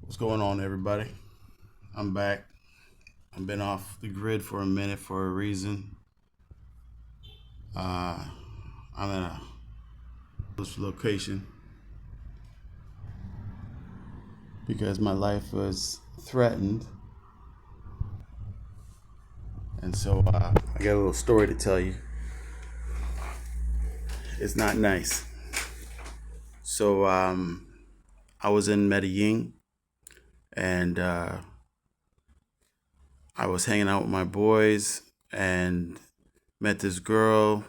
What's going on, everybody? I'm back. I've been off the grid for a minute for a reason. Uh, I'm in a location because my life was threatened, and so I got a little story to tell you. It's not nice. So I was in Medellin, and I was hanging out with my boys, and met this girl.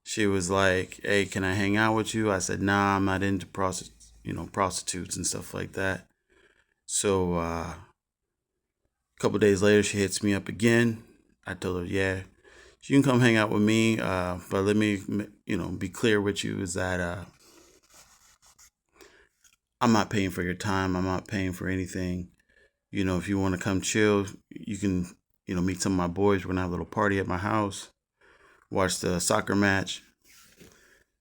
She was like, "Hey, can I hang out with you?" I said, "Nah, I'm not into prostitutes and stuff like that." So a couple days later, she hits me up again. I told her, "Yeah, you can come hang out with me, but let me, be clear with you is that I'm not paying for your time. I'm not paying for anything. If you want to come chill, you can, meet some of my boys. We're gonna have a little party at my house, watch the soccer match."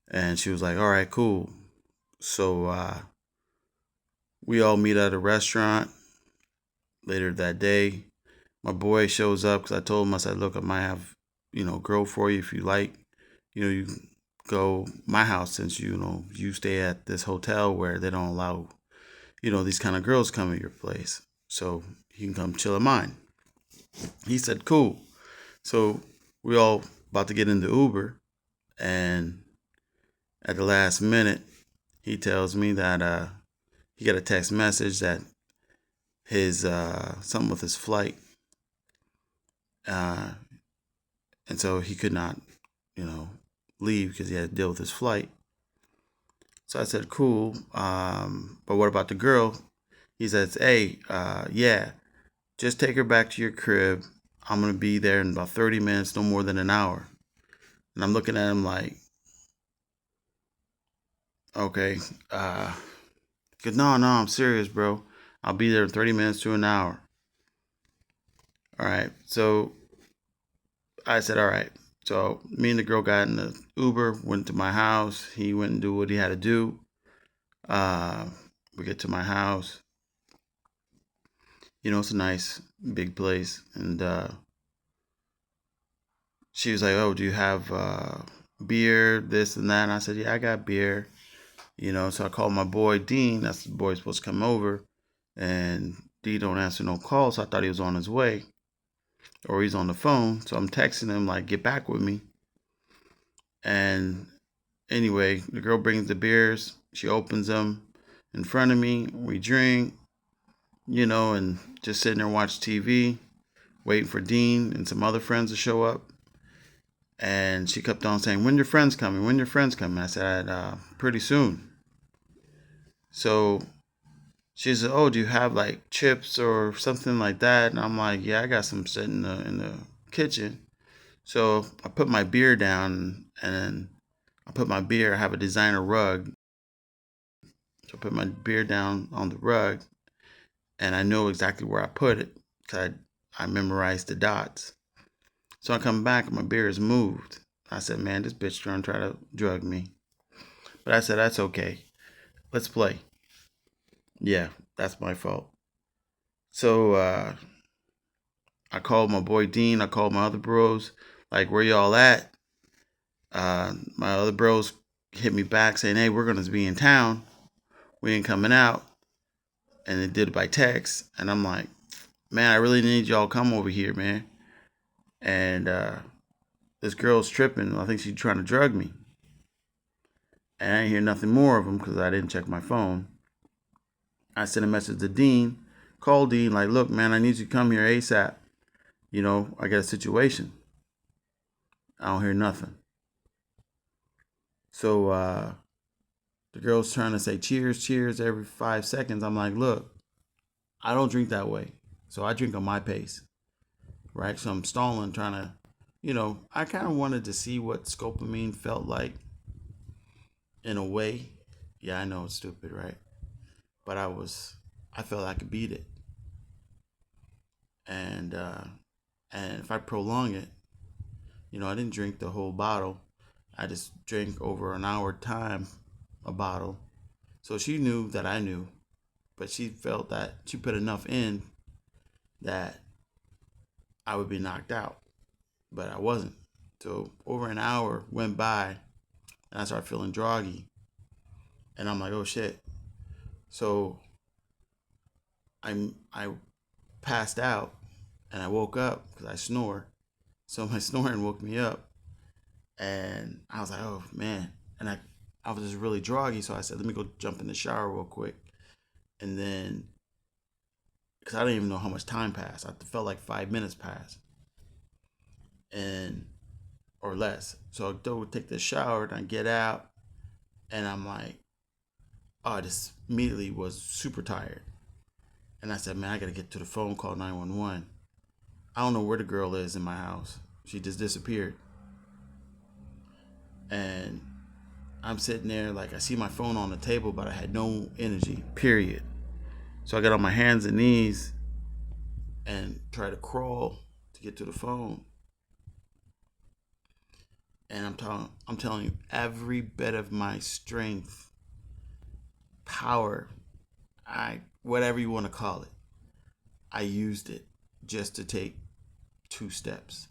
And she was like, "All right, cool." So we all meet at a restaurant later that day. My boy shows up because I told him, I said, "Look, I might have, girl for you if you like. You can go my house since, you stay at this hotel where they don't allow, these kind of girls come at your place. So you can come chill at mine." He said, "Cool." So we all about to get in the Uber. And at the last minute, he tells me that he got a text message that his something with his flight, uh, and so he could not, you know, leave because he had to deal with his flight. So I said, "Cool, but what about the girl?" He says, "Hey, yeah, just take her back to your crib. I'm gonna be there in about 30 minutes, no more than an hour." And I'm looking at him like, "Okay," because no, I'm serious, bro. I'll be there in 30 minutes to an hour. All right, so I said, "All right." So me and the girl got in the Uber, went to my house. He went and do what he had to do. Uh, we get to my house. It's a nice big place, and she was like, "Oh, do you have beer, this and that?" And I said, "Yeah, I got beer." So I called my boy Dean. That's the boy supposed to come over, and Dean don't answer no calls. So I thought he was on his way or he's on the phone. So I'm texting him like, "Get back with me." And anyway, the girl brings the beers. She opens them in front of me. We drink, and just sitting there watch TV, waiting for Dean and some other friends to show up. And she kept on saying, "When your friends coming? When your friends coming?" I said, "Pretty soon." So she said, "Oh, do you have like chips or something like that?" And I'm like, "Yeah, I got some sitting in the kitchen." So I put my beer down, and then I put my beer. I have a designer rug. So I put my beer down on the rug, and I know exactly where I put it because I memorized the dots. So I come back and my beer is moved. I said, "Man, this bitch try to drug me." But I said, "That's okay. Let's play." Yeah, that's my fault. So I called my boy Dean. I called my other bros. Like, "Where y'all at?" My other bros hit me back saying, "Hey, we're going to be in town. We ain't coming out." And they did it by text. And I'm like, "Man, I really need y'all to come over here, man." And this girl's tripping. I think she's trying to drug me. And I didn't hear nothing more of them because I didn't check my phone. I sent a message to Dean, called Dean, like, "Look, man, I need you to come here ASAP. I got a situation." I don't hear nothing. So the girl's trying to say cheers, cheers every 5 seconds. I'm like, "Look, I don't drink that way. So I drink on my pace." Right? So I'm stalling, trying to, I kind of wanted to see what scopolamine felt like in a way. Yeah, I know it's stupid, right? But I felt I could beat it. And if I prolong it, I didn't drink the whole bottle. I just drank over an hour time a bottle. So she knew that I knew. but she felt that she put enough in that I would be knocked out, but I wasn't. So over an hour went by, and I started feeling groggy, and I'm like, oh shit. So I passed out, and I woke up because I snore. So my snoring woke me up, and I was like, oh man. And I was just really groggy, so I said, let me go jump in the shower real quick. And then, because I didn't even know how much time passed, I felt like 5 minutes passed, and or less. So I go take the shower, and I get out, and I'm like, oh, I just immediately was super tired. And I said, man, I gotta get to the phone, call 911. I don't know where the girl is in my house. She just disappeared. And I'm sitting there, like, I see my phone on the table, but I had no energy, period. So I got on my hands and knees and try to crawl to get to the phone. And I'm telling you, every bit of my strength, power, whatever you want to call it, I used it just to take 2 steps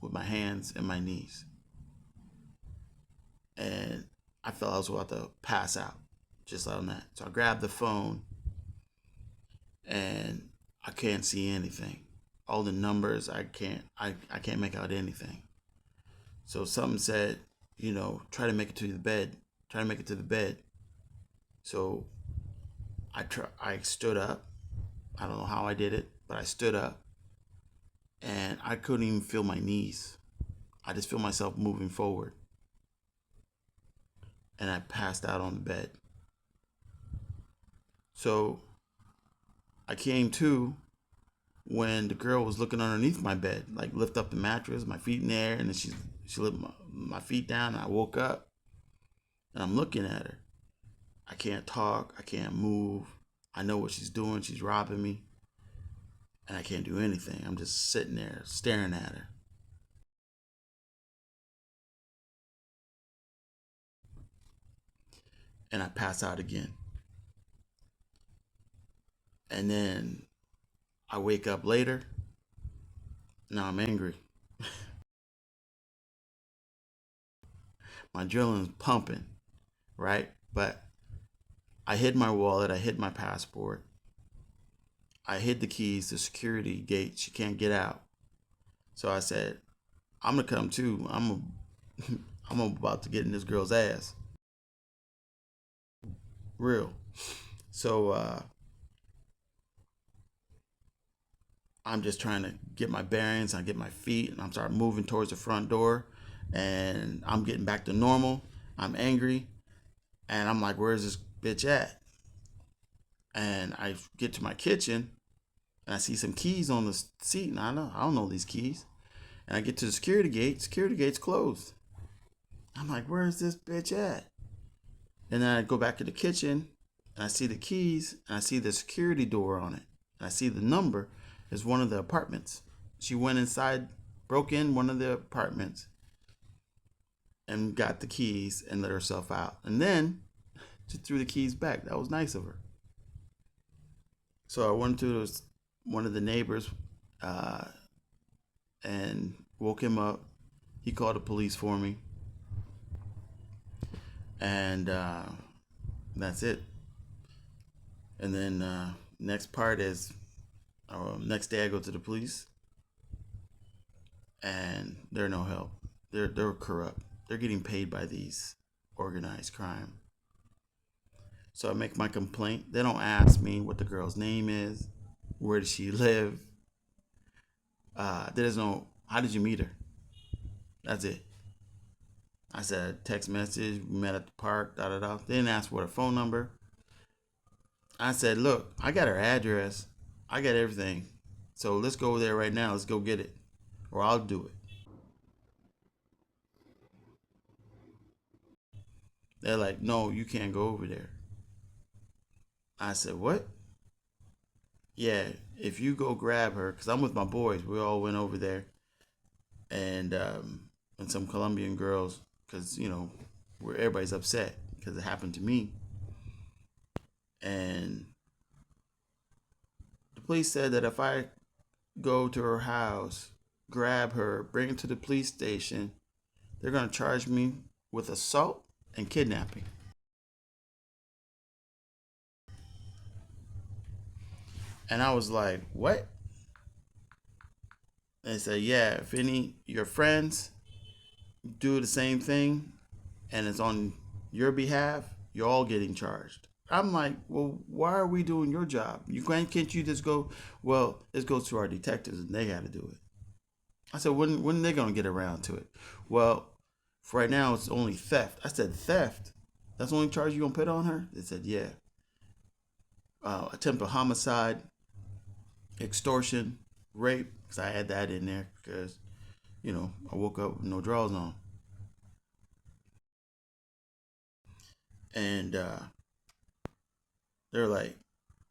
with my hands and my knees. And I felt I was about to pass out just on that. So I grabbed the phone, and I can't see anything. All the numbers, I can't make out anything. So something said, try to make it to the bed. Try to make it to the bed. So I stood up. I don't know how I did it, but I stood up, and I couldn't even feel my knees. I just feel myself moving forward, and I passed out on the bed. So I came to when the girl was looking underneath my bed, like lift up the mattress, my feet in the air, and then she lifted my feet down, and I woke up, and I'm looking at her. I can't talk. I can't move. I know what she's doing. She's robbing me, and I can't do anything. I'm just sitting there staring at her. And I pass out again. And then I wake up later. Now I'm angry. My adrenaline's pumping, right? But I hid my wallet. I hid my passport. I hid the keys to security gate. She can't get out. So I said, I'm gonna come too. I'm about to get in this girl's ass. Real. So I'm just trying to get my bearings. I get my feet, and I'm start moving towards the front door, and I'm getting back to normal. I'm angry, and I'm like, where's this bitch at? And I get to my kitchen, and I see some keys on the seat, and I don't know these keys. And I get to the security gate. Security gate's closed. I'm like, where's this bitch at? And then I go back to the kitchen, and I see the keys, and I see the security door on it, and I see the number is one of the apartments. She went inside, broke in one of the apartments, and got the keys and let herself out. And then she threw the keys back. That was nice of her. So I went to one of the neighbors and woke him up. He called the police for me. And that's it. And then next part is next day I go to the police, and they're no help. They're corrupt. They're getting paid by these organized crime. So I make my complaint. They don't ask me what the girl's name is, where does she live. There's no how did you meet her. That's it. I said text message. We met at the park. Da da da. They didn't ask for her phone number. I said, look, I got her address. I got everything. So let's go there right now. Let's go get it, or I'll do it. They're like, no, you can't go over there. I said, what? Yeah, if you go grab her, because I'm with my boys. We all went over there, and some Colombian girls, because where everybody's upset because it happened to me, and The police said that if I go to her house, grab her, bring her to the police station, they're going to charge me with assault and kidnapping. And I was like, what? And they said, yeah, if any your friends do the same thing and it's on your behalf, you're all getting charged. I'm like, well, why are we doing your job? Can't you just go? Well, this goes to our detectives and they got to do it. I said, when are they gonna get around to it? Well, for right now, it's only theft. I said, theft? That's the only charge you gonna put on her? They said, yeah. Attempted homicide, extortion, rape. Cause I had that in there because, I woke up with no drawers on. And they're like,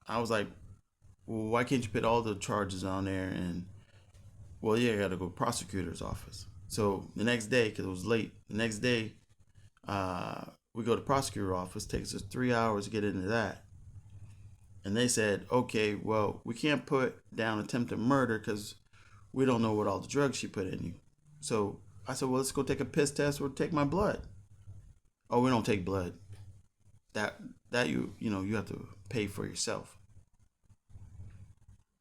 I was like, well, why can't you put all the charges on there? And well, yeah, I got to go to prosecutor's office. So the next day, because it was late, the next day, we go to prosecutor's office. Takes us 3 hours to get into that. And they said, okay, well, we can't put down attempted murder because we don't know what all the drugs she put in you. So I said, well, let's go take a piss test or take my blood. Oh, we don't take blood. That you have to pay for yourself.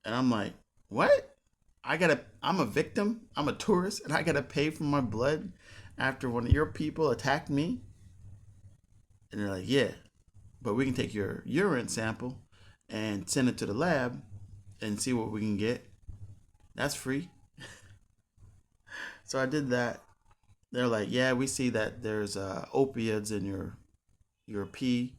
And I'm like, what? I'm a victim. I'm a tourist, and I gotta pay for my blood after one of your people attacked me. And they're like, yeah, but we can take your urine sample and send it to the lab and see what we can get. That's free. So I did that. They're like, yeah, we see that there's opioids in your pee.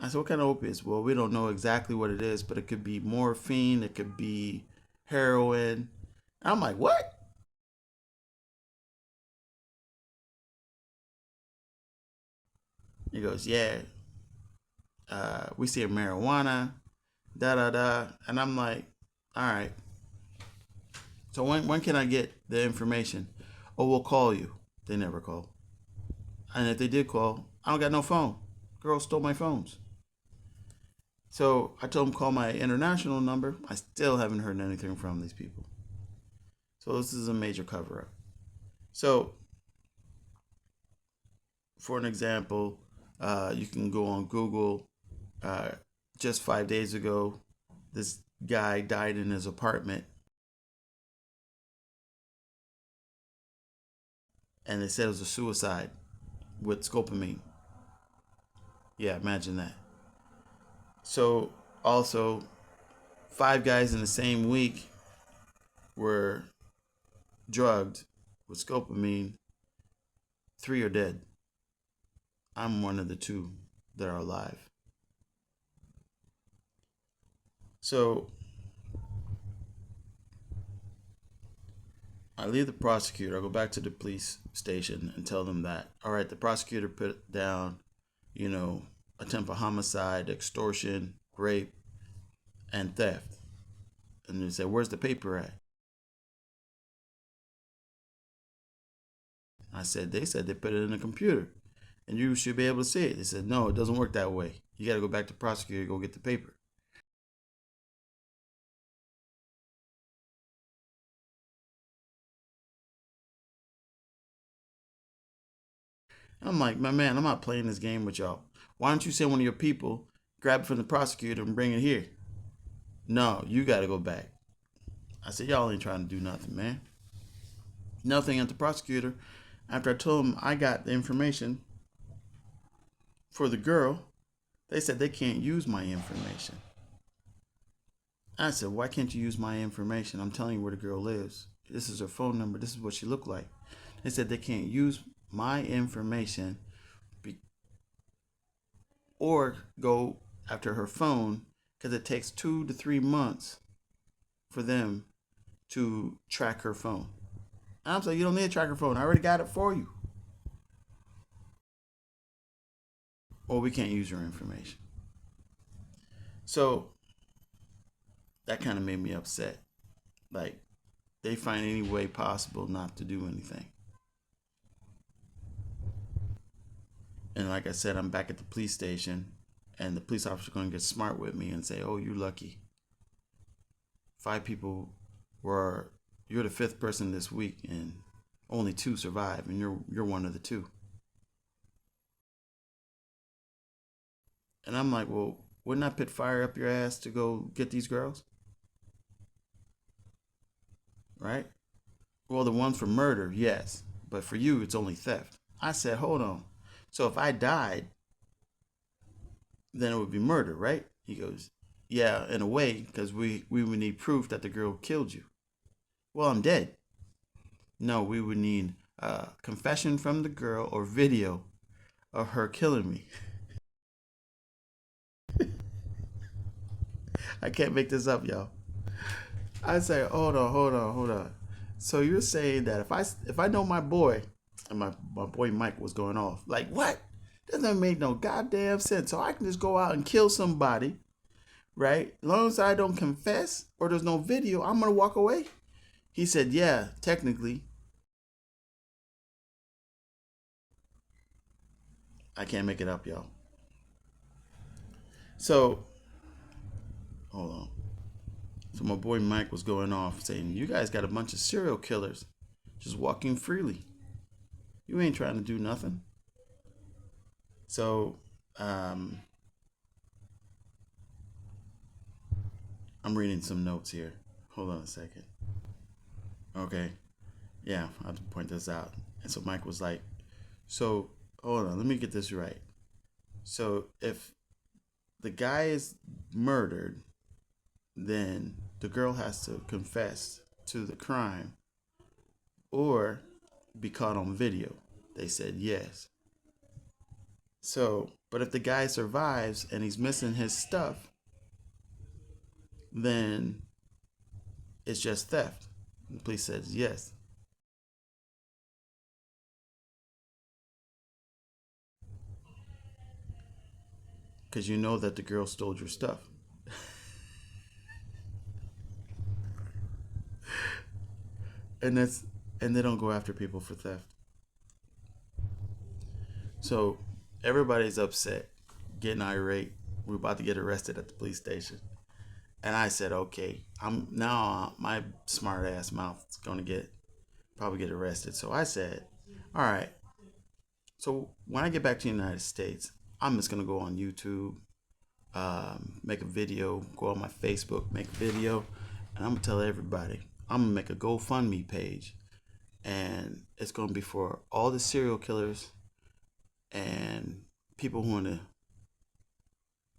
I said, what kind of opiates? Well, we don't know exactly what it is, but it could be morphine, it could be heroin. And I'm like, what? He goes, yeah, we see a marijuana, da da da. And I'm like, all right. So when can I get the information? Oh, we'll call you. They never call. And if they did call, I don't got no phone. Girl stole my phones. So I told them call my international number. I still haven't heard anything from these people. So this is a major cover up. So for an example, you can go on Google. Just 5 days ago, this guy died in his apartment, and they said it was a suicide with scopolamine. Yeah, imagine that. So also, 5 guys in the same week were drugged with scopolamine. 3 are dead. I'm one of the 2 that are alive. So I leave the prosecutor. I go back to the police station and tell them that, all right, the prosecutor put down, attempted homicide, extortion, rape, and theft. And they said, where's the paper at? I said, they said they put it in a computer and you should be able to see it. They said, no, it doesn't work that way. You got to go back to the prosecutor, go get the paper. I'm like, my man, I'm not playing this game with y'all. Why don't you send one of your people, grab it from the prosecutor and bring it here? No, you got to go back. I said, y'all ain't trying to do nothing, man. Nothing at the prosecutor. After I told him I got the information for the girl, they said they can't use my information. I said, why can't you use my information? I'm telling you where the girl lives. This is her phone number. This is what she looked like. They said they can't use my information or go after her phone because it takes 2 to 3 months for them to track her phone. I'm saying, you don't need to track her phone. I already got it for you. Or we can't use your information. So that kind of made me upset. Like, they find any way possible not to do anything. And like I said, I'm back at the police station, and the police officer going to get smart with me and say, oh, you're lucky. 5 people were, you're the 5th person this week, and only 2 survive, and you're one of the 2. And I'm like, well, wouldn't I put fire up your ass to go get these girls? Right? Well, the ones for murder, yes. But for you, it's only theft. I said, hold on. So if I died, then it would be murder, right? He goes, yeah, in a way, because we would need proof that the girl killed you. Well, I'm dead. No, we would need a confession from the girl or video of her killing me. I can't make this up, y'all. I say, hold on. So you're saying that if I know my boy, and my boy Mike was going off, like what? Doesn't make no goddamn sense. So I can just go out and kill somebody, right? As long as I don't confess or there's no video, I'm gonna walk away. He said, yeah, technically. I can't make it up, y'all. So hold on. So my boy Mike was going off saying, you guys got a bunch of serial killers just walking freely. You ain't trying to do nothing. So I'm reading some notes here. Hold on a second. Okay. Yeah, I have to point this out. And so Mike was like, so hold on, let me get this right. So if the guy is murdered, then the girl has to confess to the crime or be caught on video. They said yes. So, but if the guy survives and he's missing his stuff, then it's just theft. The police says yes. Because you know that the girl stole your stuff. And they don't go after people for theft. So everybody's upset, getting irate. We're about to get arrested at the police station. And I said, okay, I'm now my smart ass mouth is gonna probably get arrested. So I said, all right. So when I get back to the United States, I'm just gonna go on YouTube, make a video, go on my Facebook, make a video, and I'm gonna tell everybody. I'm gonna make a GoFundMe page, and it's gonna be for all the serial killers and people who wanna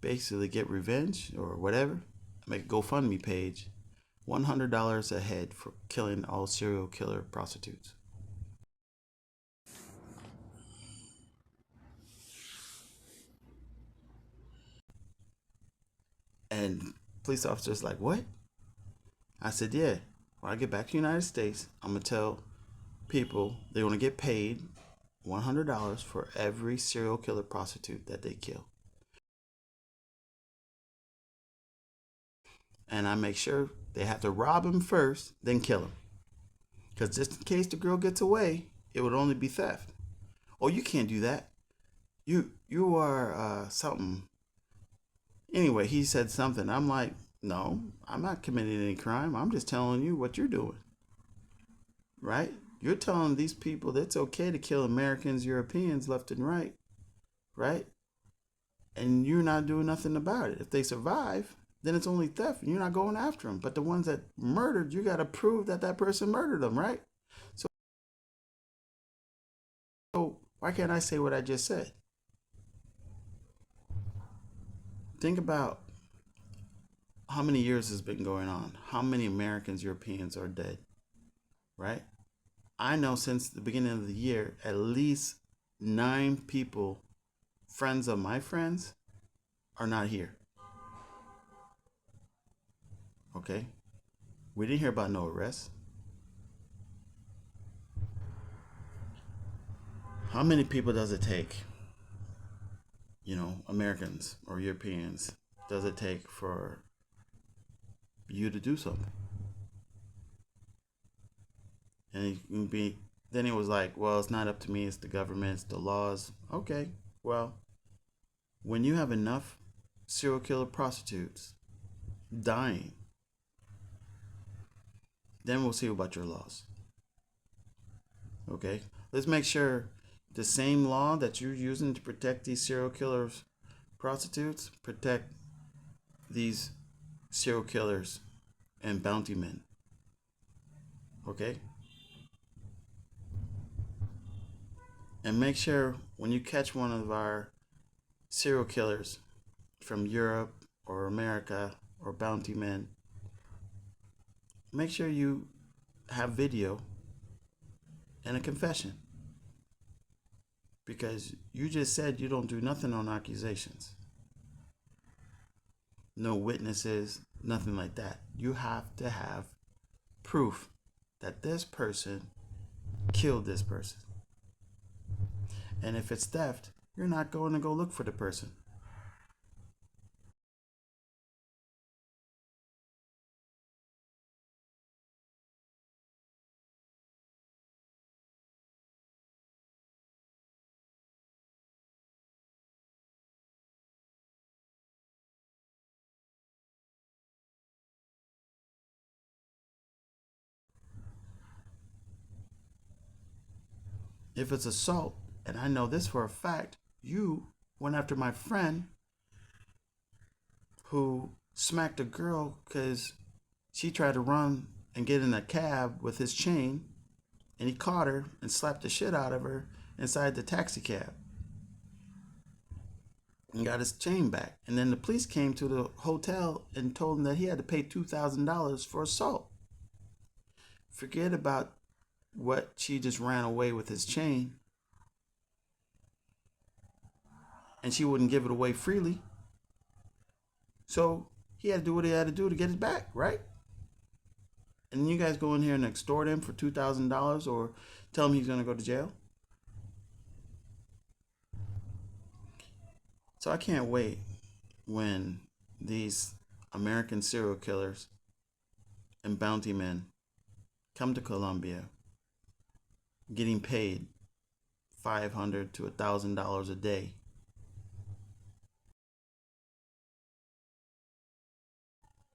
basically get revenge or whatever. Make a GoFundMe page, $100 a head for killing all serial killer prostitutes. And police officers like, what? I said, yeah. When I get back to the United States, I'm gonna tell people they want to get paid $100 for every serial killer prostitute that they kill. And I make sure they have to rob him first, then kill him. Because just in case the girl gets away, it would only be theft. Oh, you can't do that. You are something. Anyway, he said something. I'm like, no, I'm not committing any crime. I'm just telling you what you're doing. Right? You're telling these people that it's okay to kill Americans, Europeans left and right. Right? And you're not doing nothing about it. If they survive, then it's only theft and you're not going after them. But the ones that murdered, you got to prove that that person murdered them, right? So why can't I say what I just said? Think about how many years has been going on. How many Americans, Europeans are dead, right? I know since the beginning of the year, at least 9 people, friends of my friends, are not here. Okay? We didn't hear about no arrests. How many people does it take, Americans or Europeans, does it take for you to do something? And then he was like, well, it's not up to me, it's the government, it's the laws. Okay, well, when you have enough serial killer prostitutes dying, Then we'll see about your laws. Okay? Let's make sure the same law that you're using to protect these serial killers, prostitutes, protect these serial killers and bounty men. Okay? And make sure when you catch one of our serial killers from Europe or America or bounty men, make sure you have video and a confession. Because you just said you don't do nothing on accusations. No witnesses, nothing like that. You have to have proof that this person killed this person. And if it's theft, you're not going to go look for the person. If it's assault, and I know this for a fact, you went after my friend who smacked a girl because she tried to run and get in a cab with his chain, and he caught her and slapped the shit out of her inside the taxi cab and got his chain back. And then the police came to the hotel and told him that he had to pay $2,000 for assault. Forget about what she just ran away with his chain, and she wouldn't give it away freely. So he had to do what he had to do to get it back, right? And you guys go in here and extort him for $2,000 or tell him he's going to go to jail. So I can't wait when these American serial killers and bounty men come to Colombia getting paid $500 to $1,000 a day.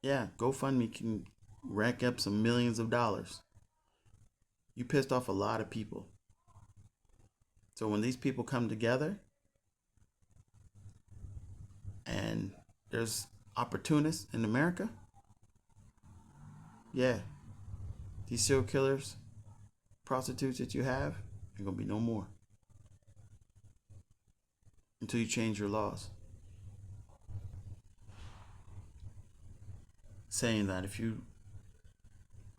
Yeah, GoFundMe can rack up some millions of dollars. You pissed off a lot of people. So when these people come together and there's opportunists in America, yeah, these serial killers, prostitutes that you have, are going to be no more until you change your laws. Saying that if you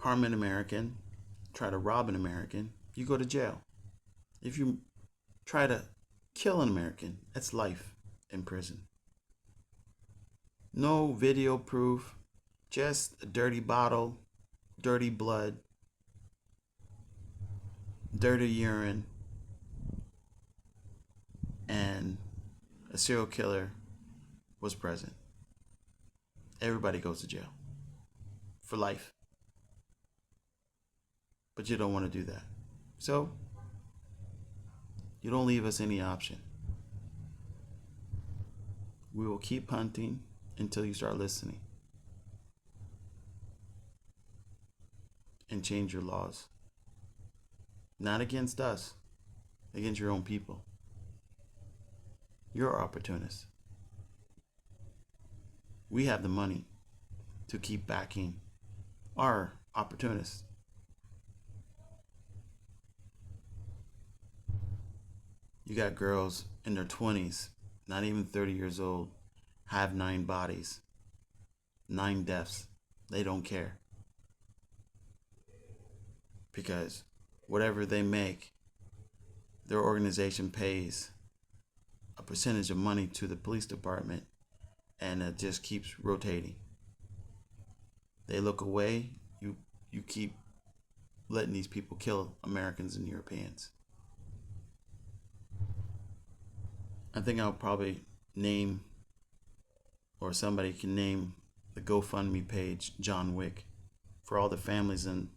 harm an American, try to rob an American, you go to jail. If you try to kill an American, that's life in prison. No video proof, just a dirty bottle, dirty blood, dirty urine, and a serial killer was present. Everybody goes to jail for life. But you don't want to do that. So you don't leave us any option. We will keep hunting until you start listening and change your laws. Not against us, against your own people. You're opportunists. We have the money to keep backing our opportunists. You got girls in their 20s, not even 30 years old, have 9 bodies, 9 deaths. They don't care. Because whatever they make, their organization pays a percentage of money to the police department, and it just keeps rotating. They look away, you keep letting these people kill Americans and Europeans. I think I'll probably name, or somebody can name, the GoFundMe page John Wick, for all the families in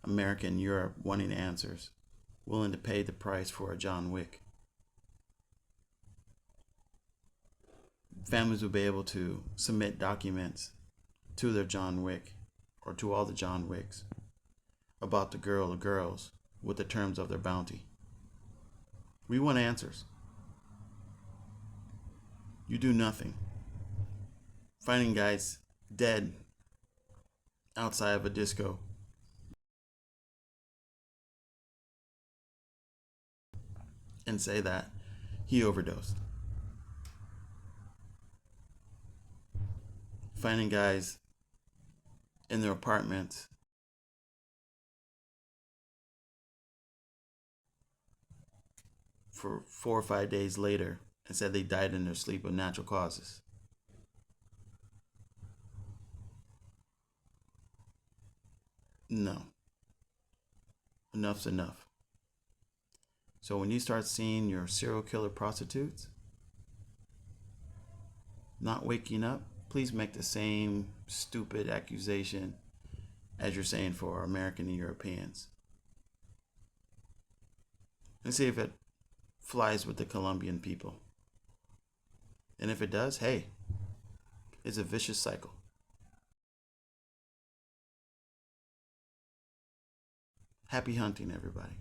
America and Europe wanting answers, willing to pay the price for a John Wick. Families will be able to submit documents to their John Wick or to all the John Wicks about the girl or girls with the terms of their bounty. We want answers. You do nothing. Finding guys dead outside of a disco and say that he overdosed. Finding guys in their apartments for 4 or 5 days later and said they died in their sleep of natural causes. No. Enough's enough. So when you start seeing your serial killer prostitutes not waking up, please make the same stupid accusation as you're saying for American and Europeans. And see if it flies with the Colombian people. And if it does, hey, it's a vicious cycle. Happy hunting, everybody.